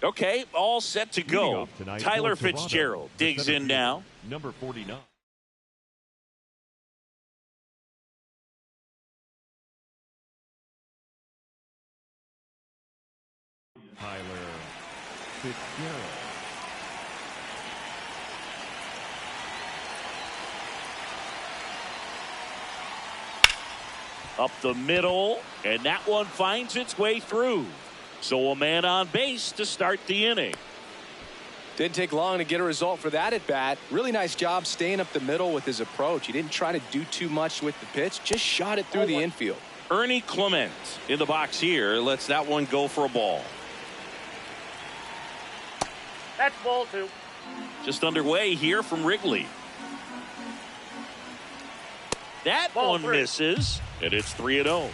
Okay, all set to go. Tyler Fitzgerald digs in now. Number 49. Tyler Fitzgerald. Up the middle, and that one finds its way through. So a man on base to start the inning. Didn't take long to get a result for that at bat. Really nice job staying up the middle with his approach. He didn't try to do too much with the pitch, just shot it through the infield. Ernie Clement in the box here lets that one go for a ball. That's ball 2. Just underway here from Wrigley. That Ball one 3. misses, and it's 3-0.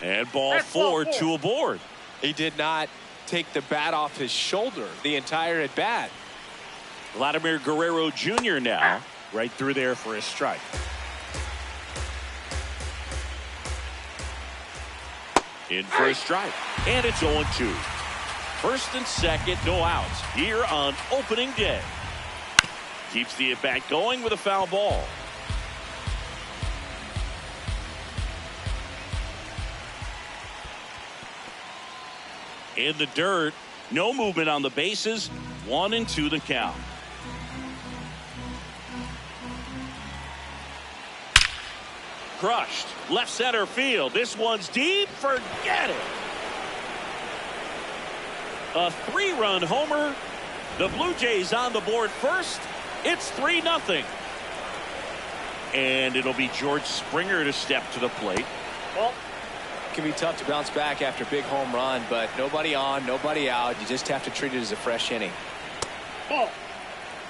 And ball That's ball 4 4. to a board. He did not take the bat off his shoulder the entire at bat. Vladimir Guerrero Jr. now right through there for a strike. In for a strike, and it's 0-2. First and second, no outs here on opening day. Keeps the at-bat going with a foul ball. In the dirt, no movement on the bases, 1-2 the count. Crushed left center field. This one's deep. Forget it. A 3-run homer. The Blue Jays on the board first. It's 3-0. And it'll be George Springer to step to the plate. Ball. It can be tough to bounce back after a big home run, but nobody on, nobody out. You just have to treat it as a fresh inning. Ball.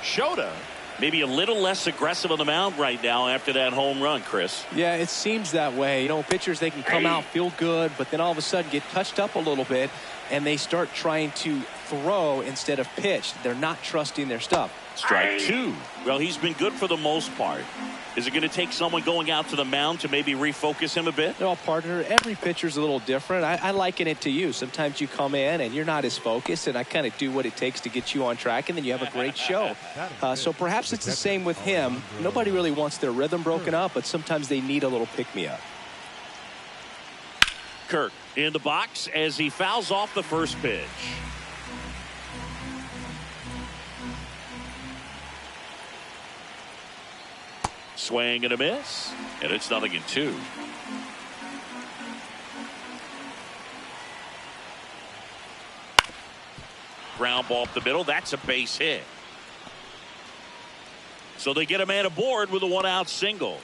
Shota maybe a little less aggressive on the mound right now after that home run, Chris. Yeah, it seems that way. You know, pitchers, they can come out, feel good, but then all of a sudden get touched up a little bit, and they start trying to throw instead of pitch. They're not trusting their stuff. Strike 2. Well, he's been good for the most part. Is it going to take someone going out to the mound to maybe refocus him a bit? No, partner, every pitcher's a little different. I liken it to you. Sometimes you come in and you're not as focused, and I kind of do what it takes to get you on track, and then you have a great show. So perhaps it's the same with him. Nobody really wants their rhythm broken up, but sometimes they need a little pick-me-up. Kirk in the box as he fouls off the first pitch. Swing and a miss, and it's 0-2. Ground ball up the middle. That's a base hit. So they get a man aboard with a 1-out single.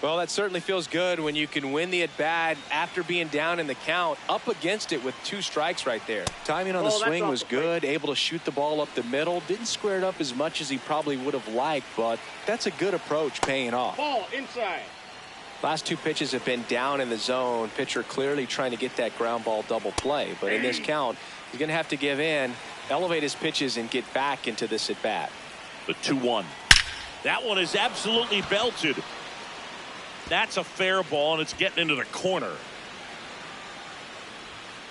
Well, that certainly feels good when you can win the at-bat after being down in the count, up against it with 2 strikes right there. Timing on the swing was good, able to shoot the ball up the middle. Didn't square it up as much as he probably would have liked, but that's a good approach paying off. Ball inside. Last 2 pitches have been down in the zone. Pitcher clearly trying to get that ground ball double play, but in this count, he's going to have to give in, elevate his pitches, and get back into this at-bat. The 2-1. That one is absolutely belted. That's a fair ball, and it's getting into the corner.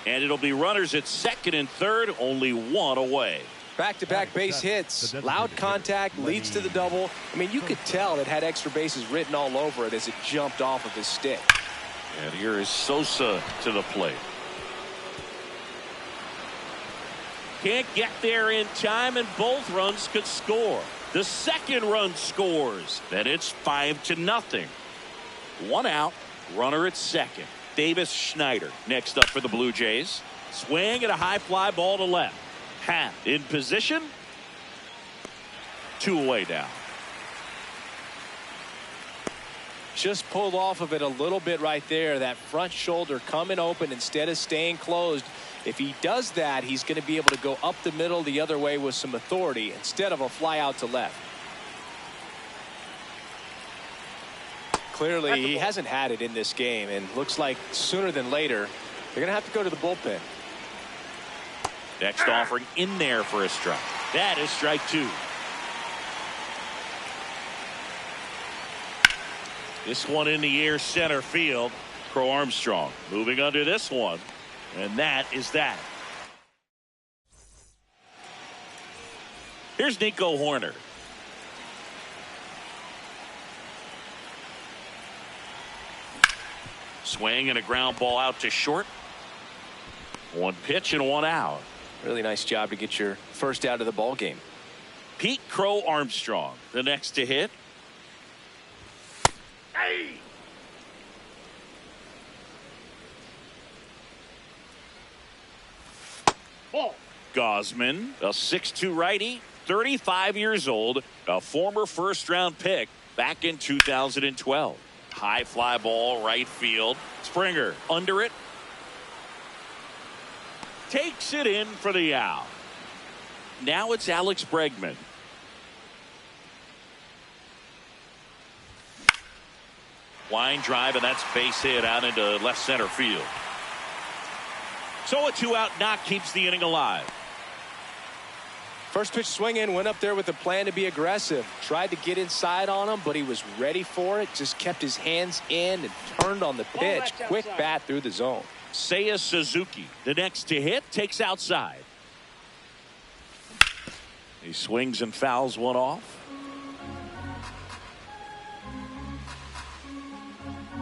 And it'll be runners at second and third, only 1 away. Back-to-back base hits, loud contact, leads to the double. I mean, you could tell it had extra bases written all over it as it jumped off of his stick. And here is Sosa to the plate. Can't get there in time, and both runs could score. The second run scores. Then it's 5-0. 1 out, runner at second. Davis Schneider next up for the Blue Jays. Swing and a high fly ball to left. Happ in position. 2 away now. Just pulled off of it a little bit right there. That front shoulder coming open instead of staying closed. If he does that, he's going to be able to go up the middle the other way with some authority instead of a fly out to left. Clearly, he hasn't had it in this game, and looks like sooner than later, they're going to have to go to the bullpen. Next offering in there for a strike. That is strike 2. This one in the air center field. Crow Armstrong moving under this one. And that is that. Here's Nico Hoerner. Swing and a ground ball out to short. 1 pitch and 1 out. Really nice job to get your first out of the ball game. Pete Crow Armstrong, the next to hit. Hey! Ball. Gausman, a 6'2 righty, 35 years old, a former first-round pick back in 2012. High fly ball, right field. Springer under it. Takes it in for the out. Now it's Alex Bregman. Line drive, and that's base hit out into left center field. So a 2-out knock keeps the inning alive. First pitch swing in, went up there with a plan to be aggressive. Tried to get inside on him, but he was ready for it. Just kept his hands in and turned on the pitch. Quick bat through the zone. Seiya Suzuki, the next to hit, takes outside. He swings and fouls one off.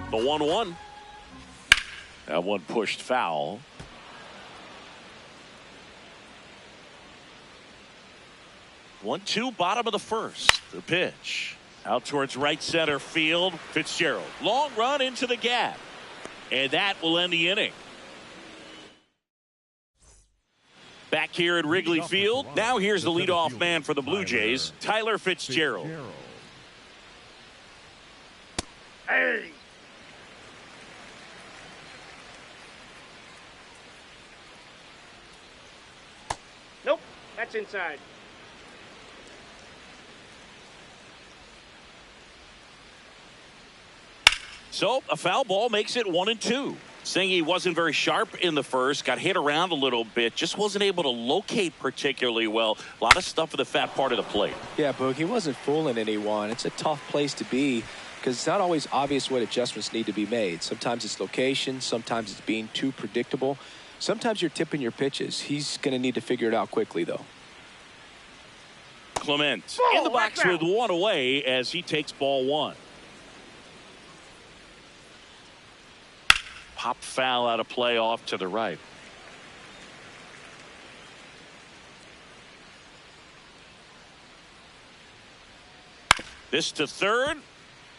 The 1-1. That one pushed foul. 1-2, bottom of the first. The pitch out towards right center field. Fitzgerald, long run into the gap, and that will end the inning. Back here at Wrigley Field, now here's the leadoff man for the Blue Jays, Tyler Fitzgerald. Hey! Nope, that's inside. So a foul ball makes it 1-2. Saying he wasn't very sharp in the first, got hit around a little bit, just wasn't able to locate particularly well. A lot of stuff at the fat part of the plate. Yeah, Boog, he wasn't fooling anyone. It's a tough place to be because it's not always obvious what adjustments need to be made. Sometimes it's location, sometimes it's being too predictable. Sometimes you're tipping your pitches. He's going to need to figure it out quickly, though. Clement in the box with 1 away as he takes ball 1. Pop foul out of play off to the right. This to third,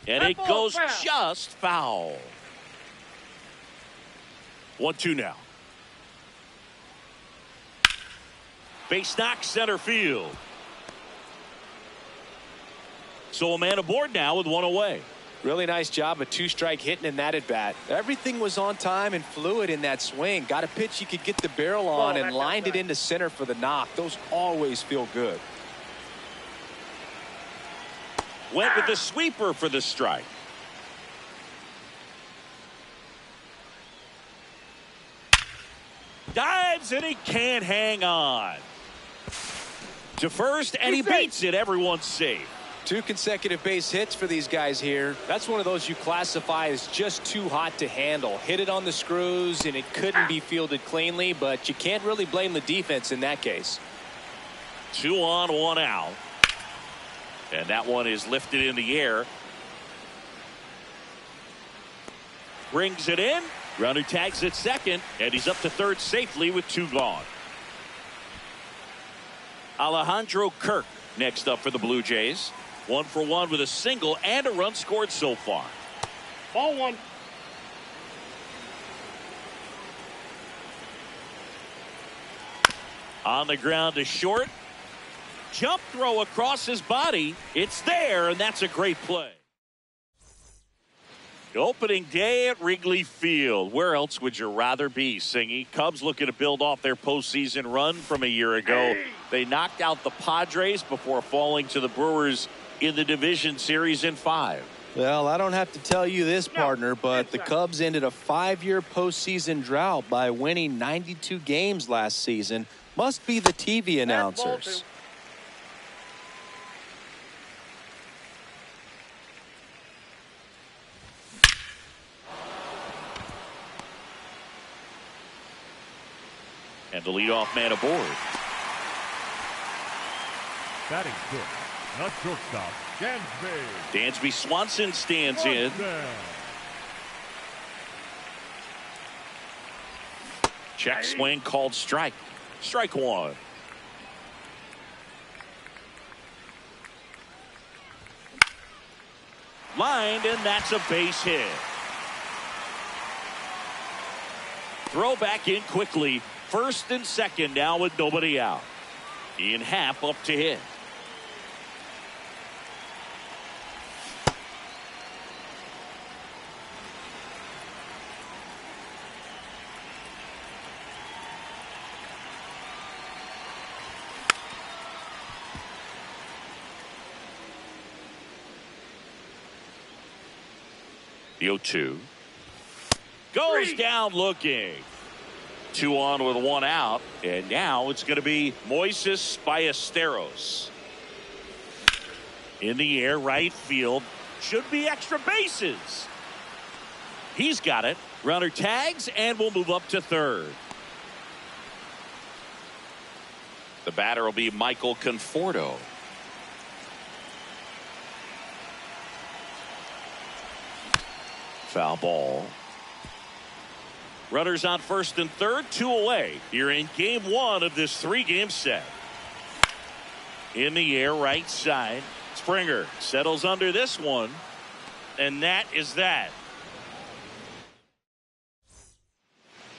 and it goes just foul. 1-2 now. Base knock center field. So a man aboard now with 1 away. Really nice job of 2-strike hitting in that at bat. Everything was on time and fluid in that swing. Got a pitch you could get the barrel on and lined it into center for the knock. Those always feel good. Went with the sweeper for the strike. Dives and he can't hang on. To first, and he beats it. Everyone's safe. 2 consecutive base hits for these guys here. That's one of those you classify as just too hot to handle. Hit it on the screws and it couldn't be fielded cleanly, but you can't really blame the defense in that case. 2 on, 1 out. And that one is lifted in the air. Brings it in. Runner tags at second, and he's up to third safely with 2 gone. Alejandro Kirk next up for the Blue Jays. 1 for 1 with a single and a run scored so far. Ball 1. On the ground to short. Jump throw across his body. It's there, and that's a great play. Opening day at Wrigley Field. Where else would you rather be, Singy? Cubs looking to build off their postseason run from a year ago. They knocked out the Padres before falling to the Brewers in the division series in 5. Well, I don't have to tell you this, partner, but the Cubs ended a 5-year postseason drought by winning 92 games last season. Must be the TV announcers. And the leadoff man aboard. Batting fifth, not shortstop, Dansby. Dansby Swanson stands in. Check swing called strike. Strike one. Lined, and that's a base hit. Throw back in quickly. First and second now with nobody out. Ian Happ up to hit. The 0-2. Goes down looking. 2 on with 1 out, and now it's going to be Moises Ballesteros. In the air, right field. Should be extra bases. He's got it. Runner tags, and will move up to third. The batter will be Michael Conforto. Foul ball. Runners on first and third, 2 away. You're in game 1 of this 3-game set. In the air, right side. Springer settles under this one. And that is that.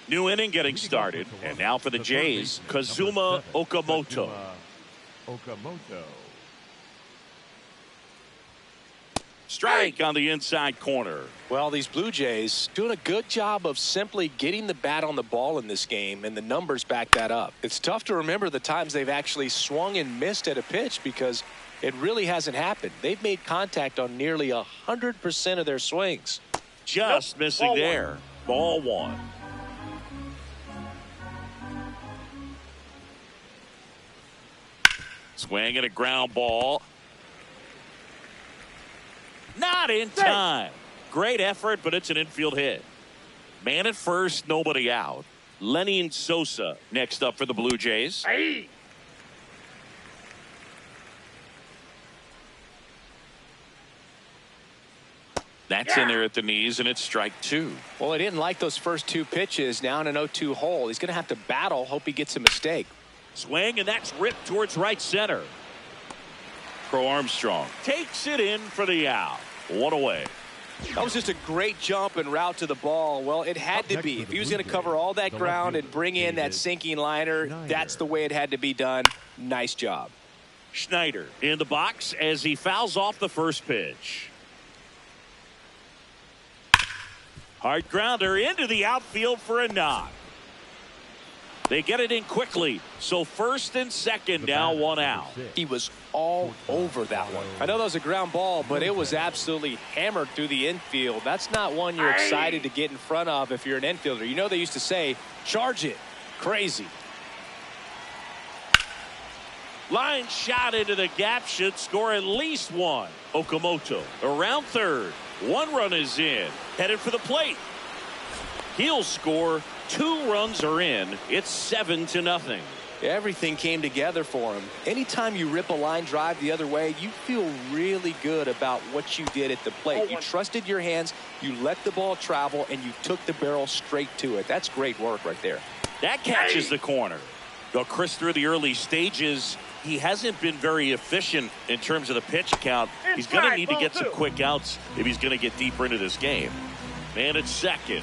New inning getting started. And now for the Jays, Kazuma Okamoto. Strike on the inside corner. Well, these Blue Jays doing a good job of simply getting the bat on the ball in this game, and the numbers back that up. It's tough to remember the times they've actually swung and missed at a pitch because it really hasn't happened. They've made contact on nearly 100% of their swings. Just missing ball there. One. Ball one. Swing and a ground ball. Not in time. Great effort, but it's an infield hit. Man at first, nobody out. Lenny Sosa next up for the Blue Jays. Hey. That's in there at the knees, and it's strike 2. Well, he didn't like those first 2 pitches. Now in an 0-2 hole. He's going to have to battle. Hope he gets a mistake. Swing, and that's ripped towards right center. Crow Armstrong takes it in for the out. 1 away. That was just a great jump and route to the ball. Well, it had to be. If he was going to cover all that ground and bring in that sinking liner, that's the way it had to be done. Nice job. Schneider in the box as he fouls off the first pitch. Hard grounder into the outfield for a knock. They get it in quickly. So first and second now, 1 out. He was all over that one. I know that was a ground ball, but it was absolutely hammered through the infield. That's not one you're excited to get in front of if you're an infielder. You know they used to say, charge it. Crazy. Line shot into the gap should score at least 1. Okamoto around third. 1 run is in. Headed for the plate. He'll score. 2 runs are in. It's 7-0. Everything came together for him. Anytime you rip a line drive the other way, you feel really good about what you did at the plate. You trusted your hands, you let the ball travel, and you took the barrel straight to it. That's great work right there. That catches the corner. Though Chris, through the early stages, he hasn't been very efficient in terms of the pitch count. He's going to need to get some quick outs if he's going to get deeper into this game. Man at second.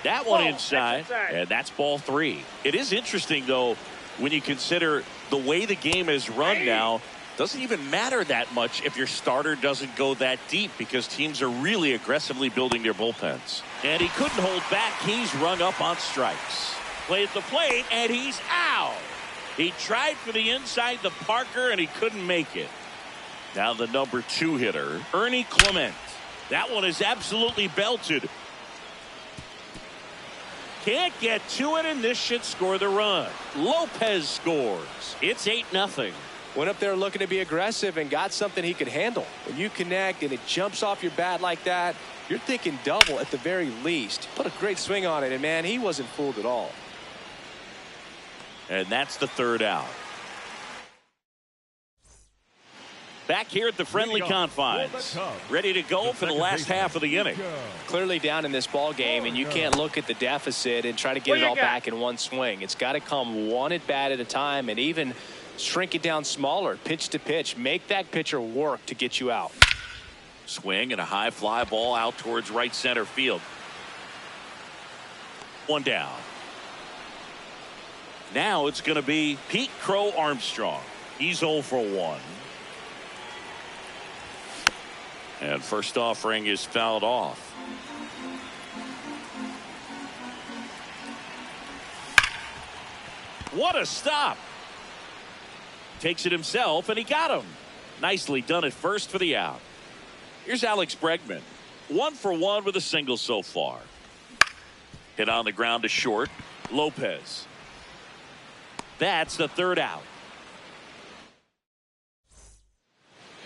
That one inside, and that's ball 3. It is interesting, though, when you consider the way the game is run now, doesn't even matter that much if your starter doesn't go that deep because teams are really aggressively building their bullpens. And he couldn't hold back. He's rung up on strikes. Play at the plate, and he's out. He tried for the inside the Parker, and he couldn't make it. Now the number 2 hitter, Ernie Clement. That one is absolutely belted. Can't get to it, and this should score the run. Lopez scores. It's 8-0. Went up there looking to be aggressive and got something he could handle. When you connect and it jumps off your bat like that, you're thinking double at the very least. Put a great swing on it, and man, he wasn't fooled at all. And that's the 3rd out. Back here at the friendly confines, ready to go for the last half of the inning. Clearly down in this ball game, and you can't look at the deficit and try to get it all back in one swing. It's got to come one at bat at a time, and even shrink it down smaller, pitch to pitch. Make that pitcher work to get you out. Swing and a high fly ball out towards right center field. One down. Now it's going to be Pete Crow Armstrong. He's 0 for 1. And first offering is fouled off. What a stop. Takes it himself, and he got him. Nicely done at first for the out. Here's Alex Bregman. 1 for 1 with a single so far. Hit on the ground to short. Lopez. That's the 3rd out.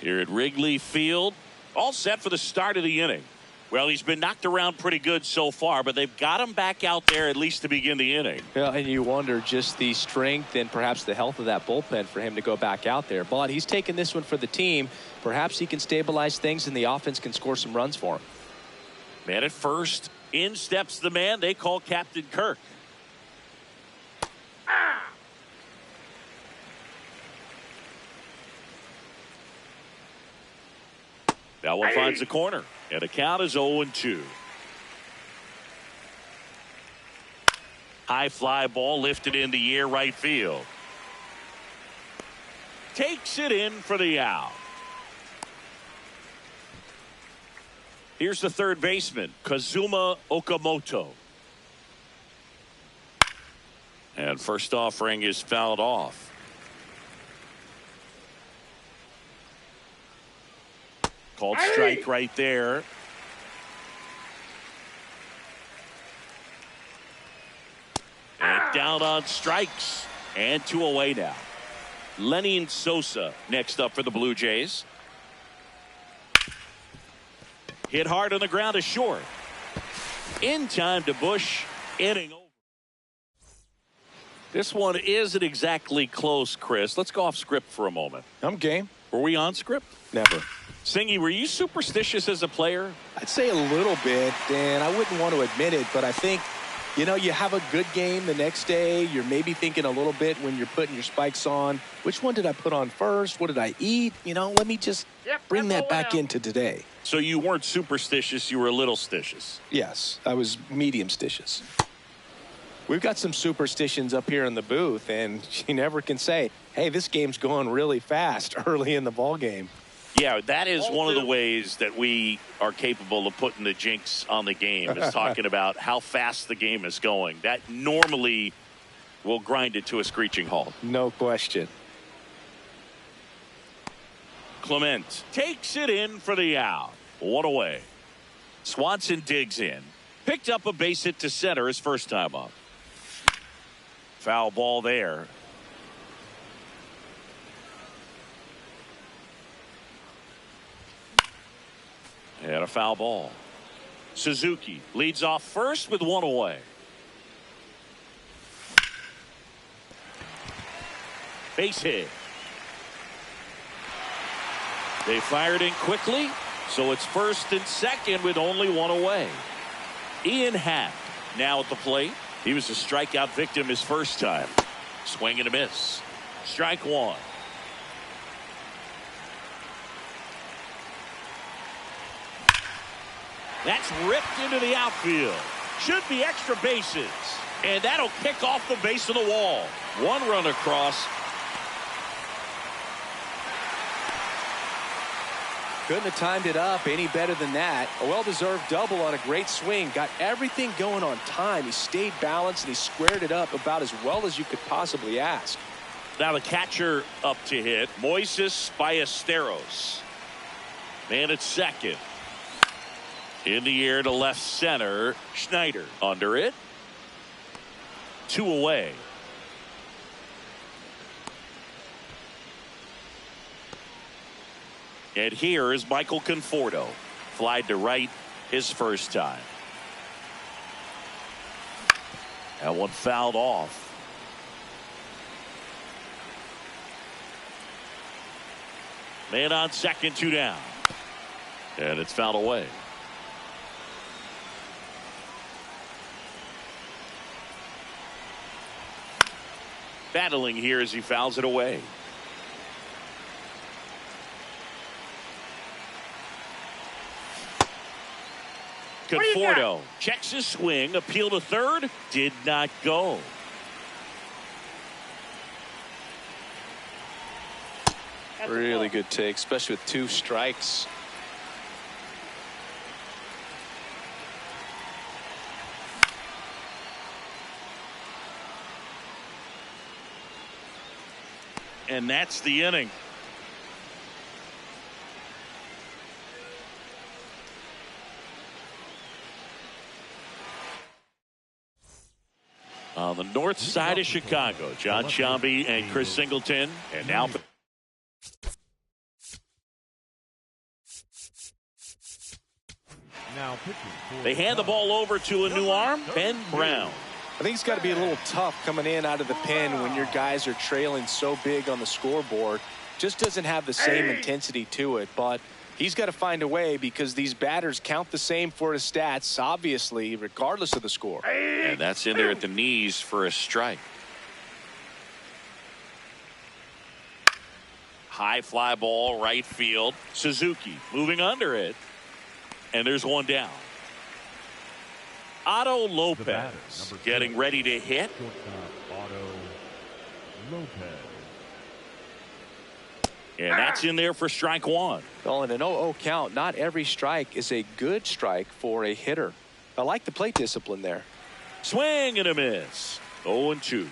Here at Wrigley Field. All set for the start of the inning. Well, he's been knocked around pretty good so far, but they've got him back out there at least to begin the inning. Yeah, and you wonder just the strength and perhaps the health of that bullpen for him to go back out there. But he's taking this one for the team. Perhaps he can stabilize things and the offense can score some runs for him. Man at first. In steps the man they call Captain Kirk. That one finds the corner, and the count is 0-2. High fly ball lifted in the air right field. Takes it in for the out. Here's the 3rd baseman, Kazuma Okamoto. And first offering is fouled off. Called strike right there. And down on strikes. And 2 away now. Lenyn Sosa next up for the Blue Jays. Hit hard on the ground to short. In time to Bush. Inning over. This one isn't exactly close, Chris. Let's go off script for a moment. I'm game. Were we on script? Never. Singy, were you superstitious as a player? I'd say a little bit, and I wouldn't want to admit it, but I think, you know, you have a good game the next day. You're maybe thinking a little bit when you're putting your spikes on. Which one did I put on first? What did I eat? You know, let me just bring that back into today. So you weren't superstitious, you were a little stitious. Yes, I was medium stitious. We've got some superstitions up here in the booth, and you never can say, hey, this game's going really fast early in the ball game. Yeah, that is one of the ways that we are capable of putting the jinx on the game, is talking about how fast the game is going. That normally will grind it to a screeching halt. No question. Clement takes it in for the out. 1 away. Swanson digs in. Picked up a base hit to center his first time up. Foul ball there. And a foul ball. Suzuki leads off first with 1 away. Base hit. They fired in quickly, so it's first and second with only 1 away. Ian Happ now at the plate. He was a strikeout victim his first time. Swing and a miss. Strike 1. That's ripped into the outfield. Should be extra bases. And that'll kick off the base of the wall. One run across. Couldn't have timed it up any better than that. A well-deserved double on a great swing. Got everything going on time. He stayed balanced and he squared it up about as well as you could possibly ask. Now the catcher up to hit. Moises Ballesteros. Man at second. In the air to left center. Schneider under it. 2 away. And here is Michael Conforto. Flied to right his first time. That one fouled off. Man on second, 2 down. And it's fouled away. Battling here as he fouls it away. Conforto checks his swing. Appeal to third. Did not go. Really good take, especially with 2 strikes. And that's the inning. On the north side of Chicago, John Sciambi and Chris Singleton. And now they hand the ball over to a new arm, Ben Brown. I think it's got to be a little tough coming in out of the pen when your guys are trailing so big on the scoreboard. Just doesn't have the same intensity to it, but he's got to find a way because these batters count the same for his stats, obviously, regardless of the score. And that's in there at the knees for a strike. High fly ball, right field. Suzuki moving under it. And there's one down. Otto Lopez getting ready to hit. Otto Lopez. And that's in there for strike 1. Well, in an 0-0 count, not every strike is a good strike for a hitter. I like the plate discipline there. Swing and a miss. 0-2.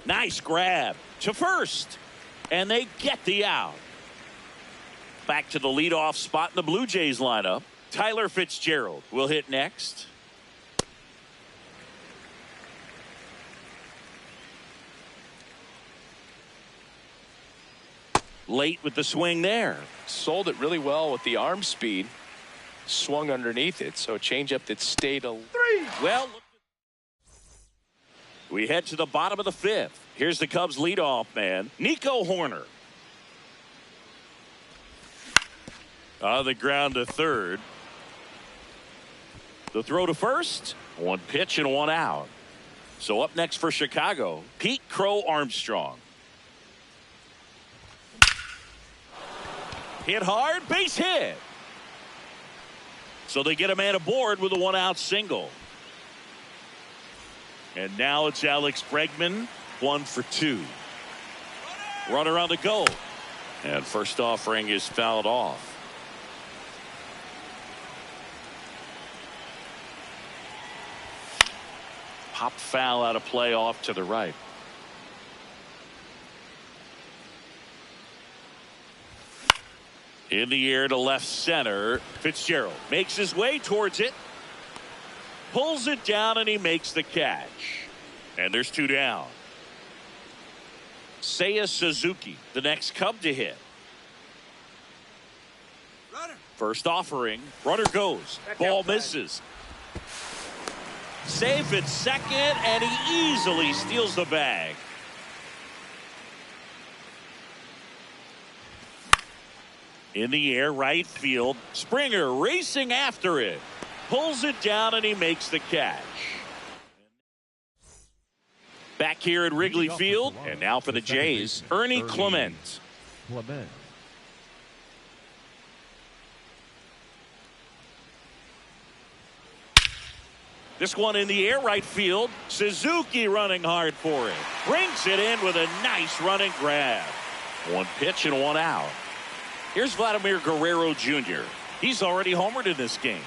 Nice grab to first. And they get the out. Back to the leadoff spot in the Blue Jays lineup. Tyler Fitzgerald will hit next. Late with the swing there. Sold it really well with the arm speed. Swung underneath it, so a changeup that stayed a 3. Well, we head to the bottom of the 5th. Here's the Cubs leadoff man, Nico Hoerner. On the ground to third. The throw to first. 1 pitch and 1 out. So up next for Chicago, Pete Crow Armstrong. Hit hard, base hit. So they get a man aboard with a 1-out single. And now it's Alex Bregman, 1 for 2. Runner on the go. And first offering is fouled off. Pop foul out of play off to the right. In the air to left center. Fitzgerald makes his way towards it. Pulls it down and he makes the catch. And there's 2 down. Seiya Suzuki, the next Cub to hit. First offering. Runner goes. Ball misses. Safe at second, and he easily steals the bag. In the air, right field. Springer racing after it. Pulls it down, and he makes the catch. Back here at Wrigley Field, and now for the Jays, Ernie Clement. This one in the air right field. Suzuki running hard for it. Brings it in with a nice running grab. One pitch and one out. Here's Vladimir Guerrero Jr. He's already homered in this game.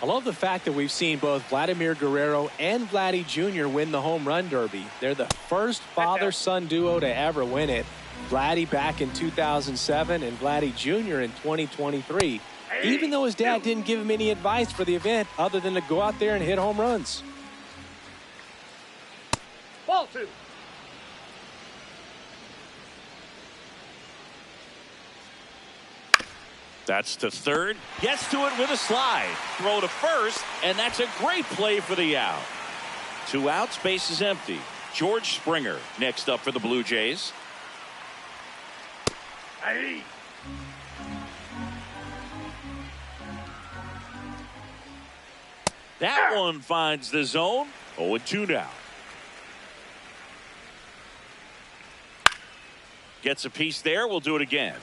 I love the fact that we've seen both Vladimir Guerrero and Vladdy Jr. win the home run derby. They're the first father-son duo to ever win it. Vladdy back in 2007 and Vladdy Jr. in 2023. Even though his dad didn't give him any advice for the event other than to go out there and hit home runs. Ball 2. That's to third. Gets to it with a slide. Throw to first, and that's a great play for the out. 2 outs, base is empty. George Springer next up for the Blue Jays. Hey. That one finds the zone. 0-2 now. Gets a piece there. We'll do it again.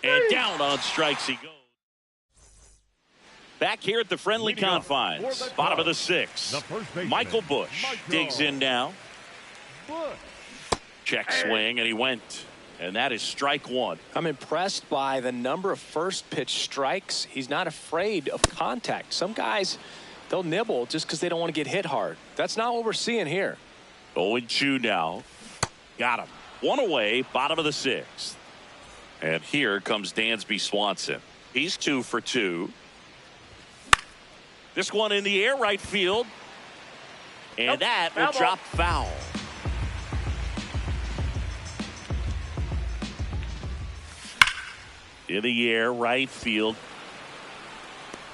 And down on strikes he goes. Back here at the friendly confines. Bottom of the 6th. Michael Busch digs in now. Check swing, and he went. And that is strike 1. I'm impressed by the number of first pitch strikes. He's not afraid of contact. Some guys, they'll nibble just because they don't want to get hit hard. That's not what we're seeing here. 0-2 now. Got him. 1 away, bottom of the 6th. And here comes Dansby Swanson. He's 2 for 2. This one in the air right field. And that will drop foul. In the air right field.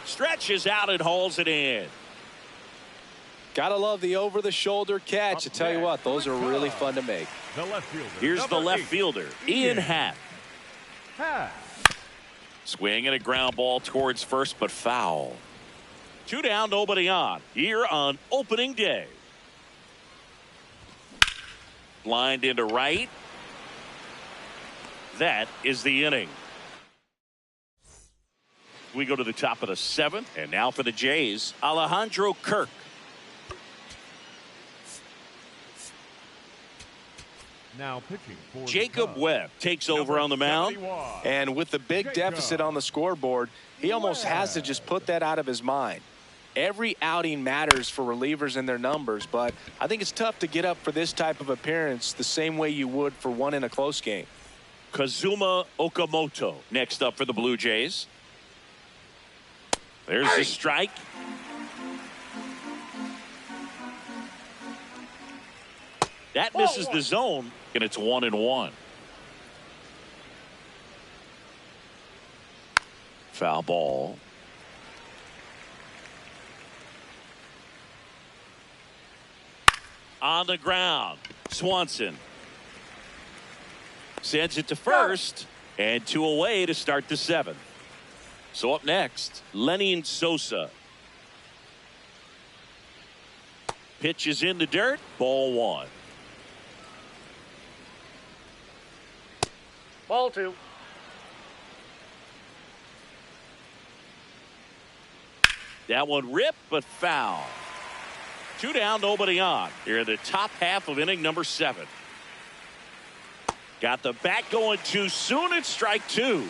Stretches out and hauls it in. Gotta love the over-the-shoulder catch. I tell you what, those are really fun to make. The left fielder. Here's the left fielder, Ian Happ. Swing and a ground ball towards first, but foul. 2 down, nobody on. Here on opening day. Lined into right. That is the inning. We go to the top of the 7th, and now for the Jays, Alejandro Kirk. Now pitching for Jacob Webb takes over on the mound. And with the big deficit on the scoreboard, he almost has to just put that out of his mind. Every outing matters for relievers and their numbers, but I think it's tough to get up for this type of appearance the same way you would for one in a close game. Kazuma Okamoto next up for the Blue Jays. There's the strike. That misses the zone, and it's 1-1. Foul ball. On the ground, Swanson sends it to first, and 2 away to start the 7th. So up next, Lenin Sosa. Pitch is in the dirt, ball 1. Ball 2. That one ripped, but foul. 2 down, nobody on. Here in the top half of inning number 7. Got the bat going too soon. It's strike 2.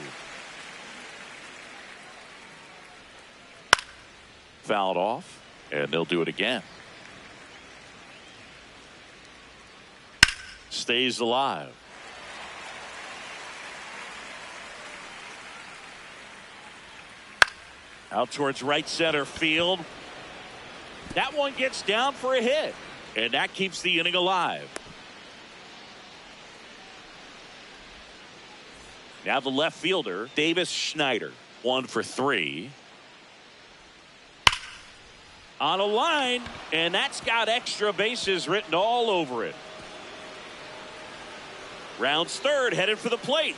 Fouled off, and they'll do it again. Stays alive. Out towards right center field. That one gets down for a hit, and that keeps the inning alive. Now the left fielder, Davis Schneider, 1 for 3. On a line, and that's got extra bases written all over it. Rounds third, headed for the plate.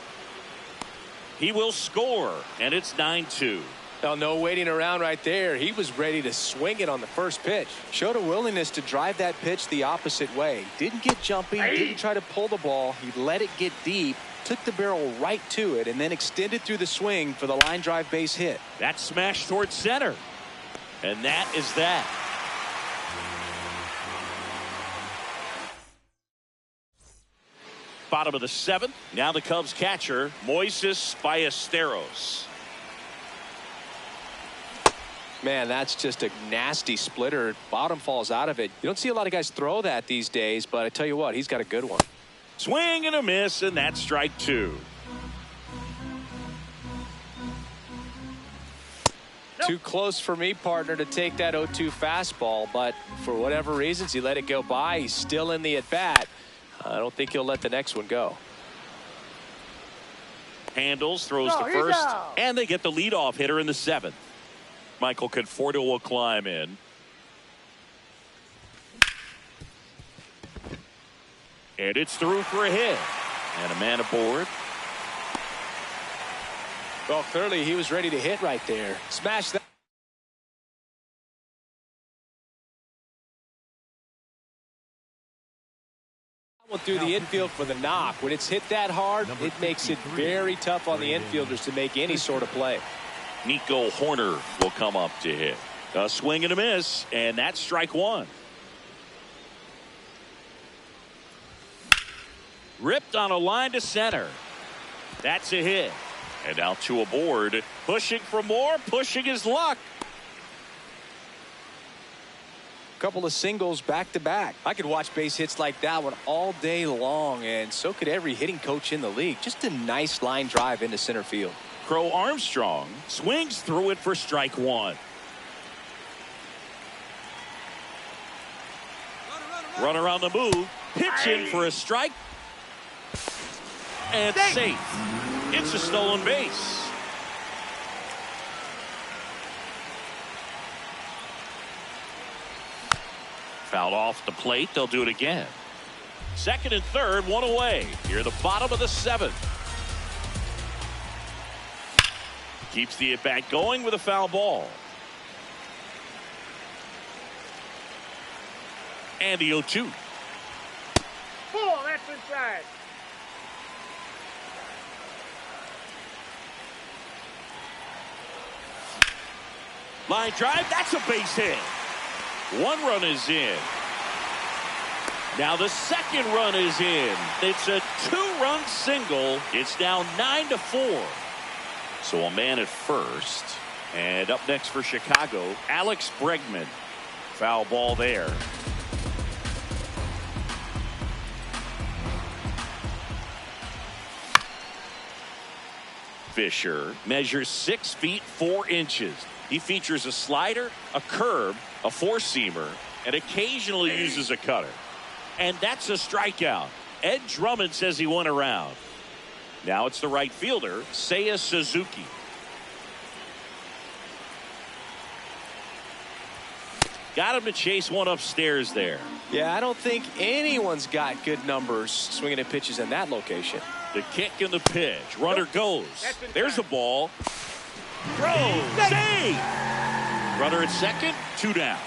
He will score, and it's 9-2. Well, no waiting around right there. He was ready to swing it on the first pitch. Showed a willingness to drive that pitch the opposite way. Didn't get jumpy, didn't try to pull the ball. He let it get deep, took the barrel right to it, and then extended through the swing for the line drive base hit. That smash towards center. And that is that. Bottom of the seventh. Now the Cubs catcher, Moises Ballesteros. Man, that's just a nasty splitter. Bottom falls out of it. You don't see a lot of guys throw that these days, but I tell you what, he's got a good one. Swing and a miss, and that's strike two. Too close for me, partner, to take that 0-2 fastball, but for whatever reasons, he let it go by. He's still in the at-bat. I don't think he'll let the next one go. Handles, throws to first, and they get the leadoff hitter in the seventh. Michael Conforto will climb in. And it's through for a hit. And a man aboard. Well, clearly he was ready to hit right there. Smash that. Will do the infield for the knock. When it's hit that hard, it makes it very tough on the infielders to make any sort of play. Nico Horner will come up to hit. A swing and a miss, and that's strike one. Ripped on a line to center. That's a hit. And now two aboard. Pushing for more, pushing his luck. Couple of singles back to back. I could watch base hits like that one all day long, and so could every hitting coach in the league. Just a nice line drive into center field. Crow Armstrong swings through it for strike one. Runner on the move, pitching for a strike, and safe. It's a stolen base. Fouled off the plate. They'll do it again. Second and third, one away. Here, the bottom of the seventh. Keeps the at bat going with a foul ball. And the 0-2. Oh, that's inside. Line drive. That's a base hit. One run is in. Now the second run is in. It's a two-run single. It's now 9-4. So a man at first. And up next for Chicago, Alex Bregman. Foul ball there. Fisher measures 6 feet 4 inches. He features a slider, a curve, a four-seamer, and occasionally uses a cutter. And that's a strikeout. Ed Drummond says he went around. Now it's the right fielder, Seiya Suzuki. Got him to chase one upstairs there. Yeah, I don't think anyone's got good numbers swinging at pitches in that location. The kick and the pitch. Runner goes. There's a ball. Throw. Save. Runner at second. 2 down.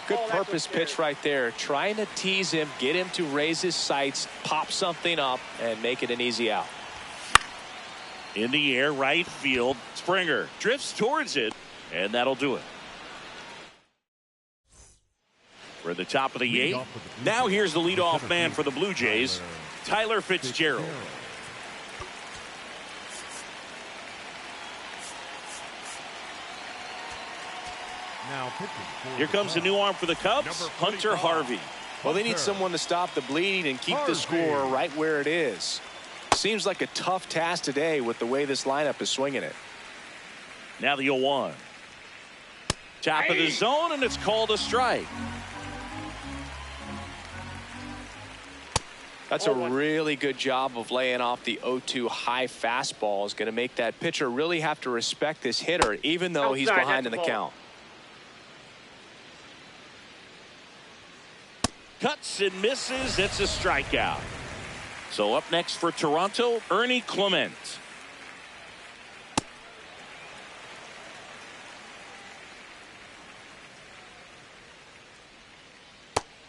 Good purpose pitch right there. Trying to tease him, get him to raise his sights, pop something up, and make it an easy out. In the air, right field. Springer drifts towards it, and that'll do it. We're at the top of the 8th. Now here's the leadoff man for the Blue Jays, Tyler Fitzgerald. Here comes a new arm for the Cubs, Hunter Harvey. Well, they need someone to stop the bleeding and keep the score right where it is. Seems like a tough task today with the way this lineup is swinging it. Now the 0-1. Top of the zone, and it's called a strike. That's a really good job of laying off the 0-2 high fastball. Is going to make that pitcher really have to respect this hitter, even though he's behind in the count. Cuts and misses. It's a strikeout. So up next for Toronto, Ernie Clement.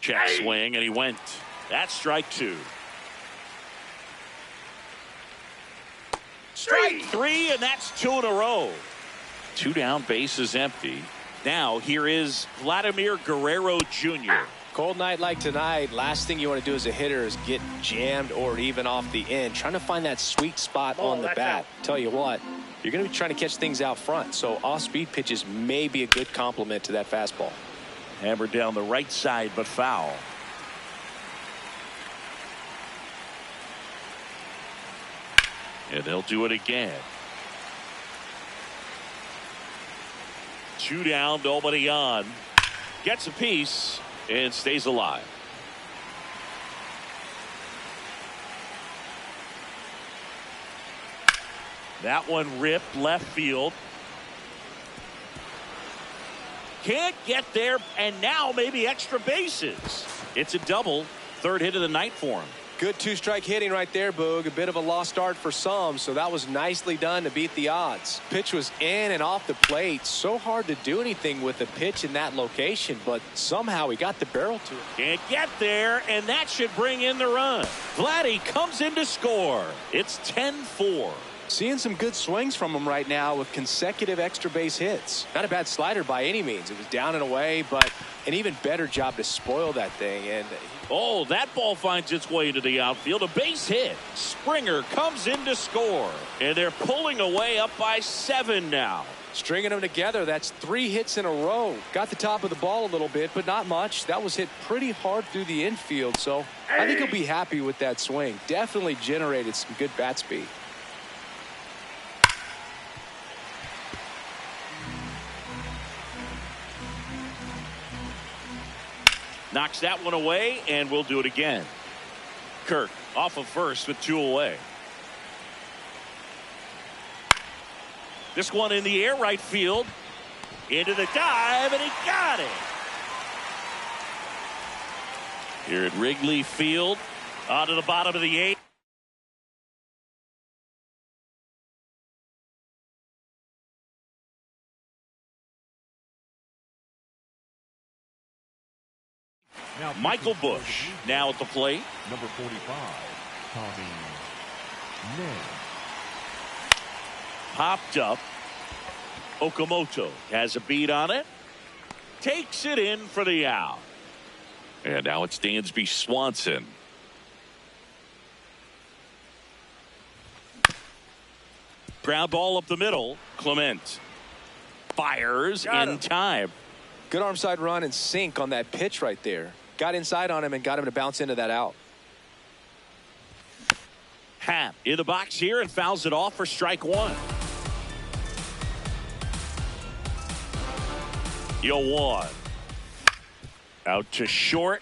Check swing, and he went. That's strike 2. Strike 3, and that's 2 in a row. 2 down, bases empty. Now here is Vladimir Guerrero Jr. Cold night like tonight, last thing you want to do as a hitter is get jammed or even off the end. Trying to find that sweet spot on the bat. Tell you what, you're going to be trying to catch things out front. So off-speed pitches may be a good complement to that fastball. Hammered down the right side, but foul. And they'll do it again. 2 down, nobody on. Gets a piece and stays alive. That one ripped left field. Can't get there, and now maybe extra bases. It's a double. 3rd hit of the night for him. Good 2-strike hitting right there, Boog. A bit of a lost start for some, so that was nicely done to beat the odds. Pitch was in and off the plate. So hard to do anything with a pitch in that location, but somehow he got the barrel to it. Can't get there, and that should bring in the run. Vladdy comes in to score. It's 10-4. Seeing some good swings from him right now with consecutive extra base hits. Not a bad slider by any means. It was down and away, but an even better job to spoil that thing. And oh, that ball finds its way into the outfield. A base hit. Springer comes in to score. And they're pulling away up by 7 now. Stringing them together, that's 3 hits in a row. Got the top of the ball a little bit, but not much. That was hit pretty hard through the infield, so I think he'll be happy with that swing. Definitely generated some good bat speed. Knocks that one away, and we'll do it again. Kirk off of first with 2 away. This one in the air, right field. Into the dive, and he got it. Here at Wrigley Field, onto the bottom of the 8th. Now Michael Busch now at the plate. Number 45, Tommy Nance. Popped up. Okamoto has a beat on it. Takes it in for the out. And now it's Dansby Swanson. Ground ball up the middle. Clement fires in time. Good arm side run and sink on that pitch right there. Got inside on him and got him to bounce into that out. Happ in the box here and fouls it off for strike 1. 0-1. Out to short.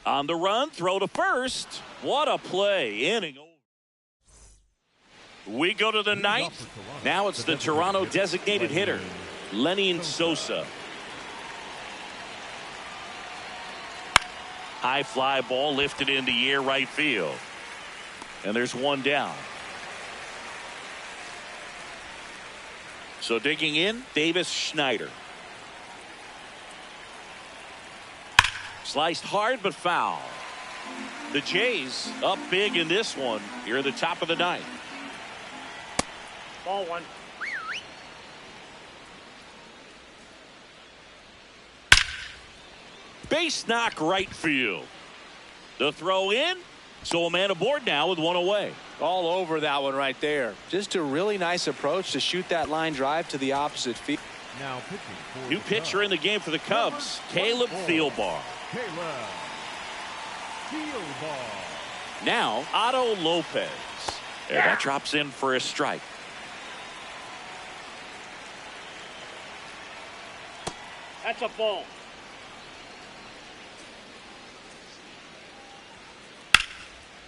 On the run, throw to first. What a play. Inning over. We go to the 9th. Now it's the Toronto designated hitter, Lenny Sosa. High fly ball lifted in the air right field. And there's 1 down. So digging in, Davis Schneider. Sliced hard but foul. The Jays up big in this one here at the top of the 9th. Ball 1. Base knock right field. The throw in. So a man aboard now with 1 away. All over that one right there. Just a really nice approach to shoot that line drive to the opposite field. Now pitching for New the pitcher in the game for the Cubs, Caleb Thielbar. Caleb Thielbar. Now Otto Lopez. And that drops in for a strike. That's a ball.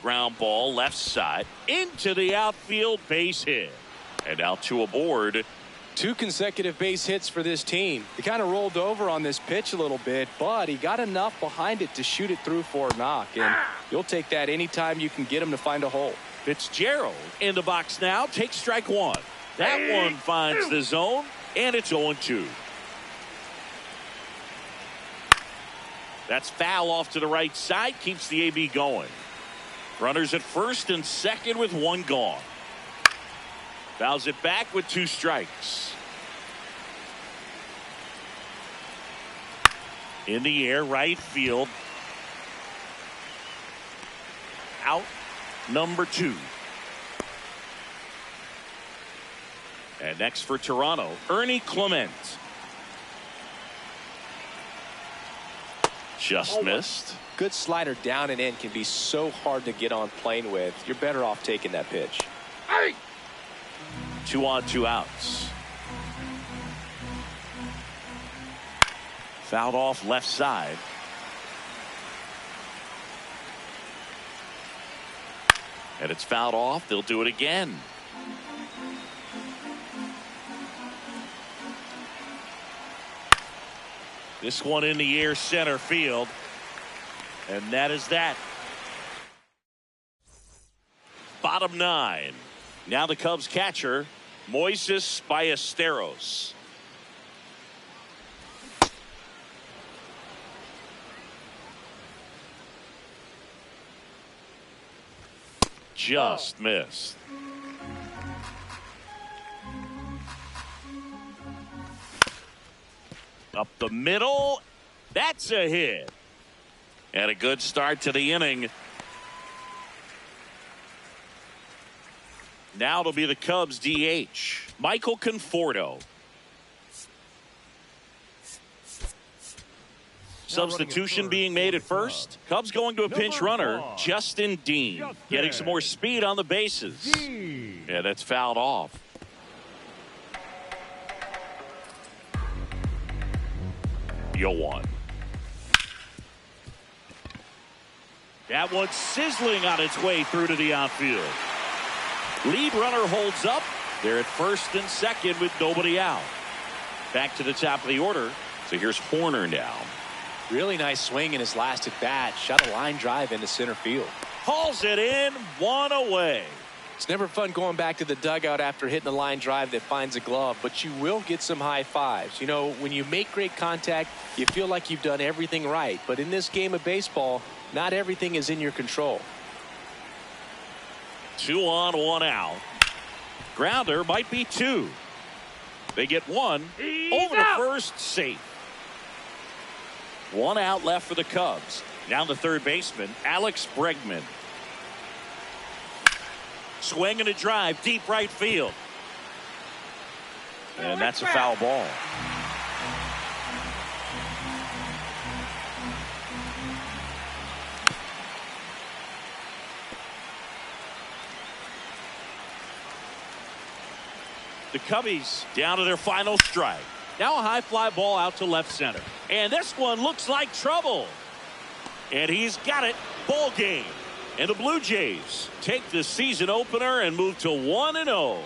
Ground ball left side into the outfield, base hit. And now 2 aboard. 2 consecutive base hits for this team. He kind of rolled over on this pitch a little bit, but he got enough behind it to shoot it through for a knock. And you'll take that anytime you can get him to find a hole. Fitzgerald in the box now. Takes strike one. That one finds the zone, and it's 0-2. That's foul off to the right side. Keeps the AB going. Runners at first and second with 1 gone. Fouls it back with 2 strikes. In the air, right field. Out number 2. And next for Toronto, Ernie Clement. Just missed. Good slider down and in can be so hard to get on plane with. You're better off taking that pitch. 2 on, 2 outs. Fouled off left side. And it's fouled off. They'll do it again. This one in the air, center field. And that is that. Bottom 9. Now the Cubs catcher, Moises Ballesteros. Just missed. Up the middle. That's a hit. And a good start to the inning. Now it'll be the Cubs DH, Michael Conforto. Substitution being made at first. Cubs going to a pinch runner, Justin Dean. Getting some more speed on the bases. Yeah, that's fouled off. Yoan. That one's sizzling on its way through to the outfield. Lead runner holds up. They're at first and second with nobody out. Back to the top of the order. So here's Horner now. Really nice swing in his last at bat. Shot a line drive into center field. Hauls it in, 1 away. It's never fun going back to the dugout after hitting a line drive that finds a glove, but you will get some high fives. You know, when you make great contact, you feel like you've done everything right. But in this game of baseball, not everything is in your control. 2 on, 1 out. Grounder might be 2. They get 1 over to first, safe. 1 out left for the Cubs. Now the third baseman, Alex Bregman. Swing and a drive, deep right field. And that's a foul ball. The Cubbies down to their final strike. Now a high fly ball out to left center. And this one looks like trouble. And he's got it. Ball game. And the Blue Jays take the season opener and move to 1-0.